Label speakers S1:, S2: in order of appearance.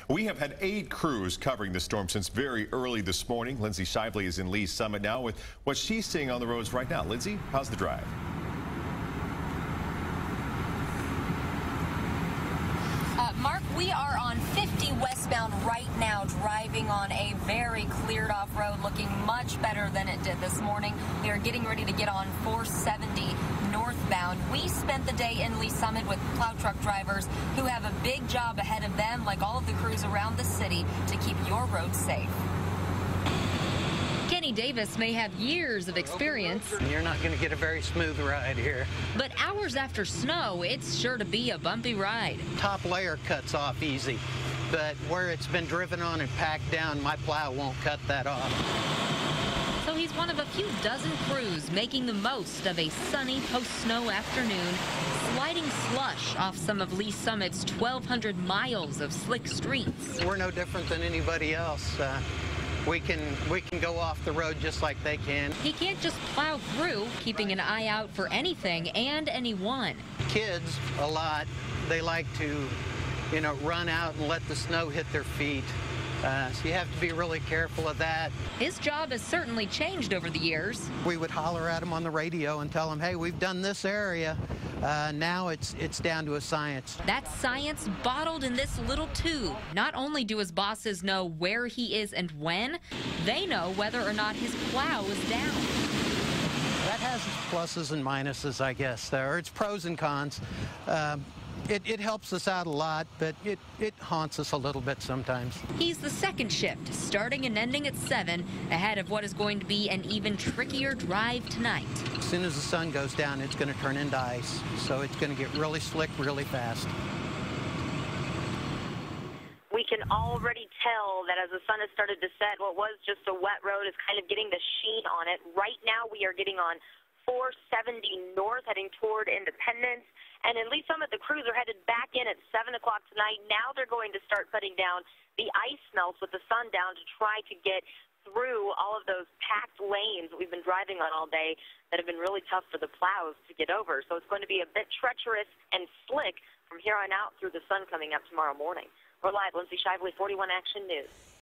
S1: We have had 8 crews covering the storm since very early this morning. Lindsay Shively is in Lee's Summit now with what she's seeing on the roads right now. Lindsay, how's the drive?
S2: Mark, we are on 50 westbound right now, driving on a very cleared off road, looking much better than it did this morning. We are getting ready to get on 470 northbound. We spent the day in Lee's Summit with plow truck drivers who have a big job ahead of them, like all of the crews around the city, to keep your roads safe. Kenny Davis may have years of experience.
S3: You're not going to get a very smooth ride here.
S2: But hours after snow, it's sure to be a bumpy ride.
S3: Top layer cuts off easy, but where it's been driven on and packed down, my plow won't cut that off.
S2: So he's one of a few dozen crews making the most of a sunny post-snow afternoon, sliding slush off some of Lee's Summit's 1,200 miles of slick streets.
S3: We're no different than anybody else. We can go off the road just like they can.
S2: He can't just plow through, keeping an eye out for anything and anyone.
S3: Kids, a lot, they like to, run out and let the snow hit their feet. So you have to be really careful of that.
S2: His job has certainly changed over the years.
S3: We would holler at him on the radio and tell him, hey, we've done this area. Now it's down to a science.
S2: That science bottled in this little tube. Not only do his bosses know where he is and when, they know whether or not his plow is down.
S3: That has its pluses and minuses, I guess, or its pros and cons. It helps us out a lot, but it haunts us a little bit sometimes.
S2: He's the second shift, starting and ending at 7, ahead of what is going to be an even trickier drive tonight.
S3: As soon as the sun goes down, it's going to turn into ice, so it's going to get really slick really fast.
S4: We can already tell that as the sun has started to set, what was just a wet road is kind of getting the sheen on it. Right now we are getting on 470 north, heading toward Independence. And in Lee's Summit, the crews are headed back in at 7 o'clock tonight. Now they're going to start putting down the ice melts with the sun down to try to get through all of those packed lanes that we've been driving on all day that have been really tough for the plows to get over. So it's going to be a bit treacherous and slick from here on out through the sun coming up tomorrow morning. We're live, Lindsay Shively, 41 Action News.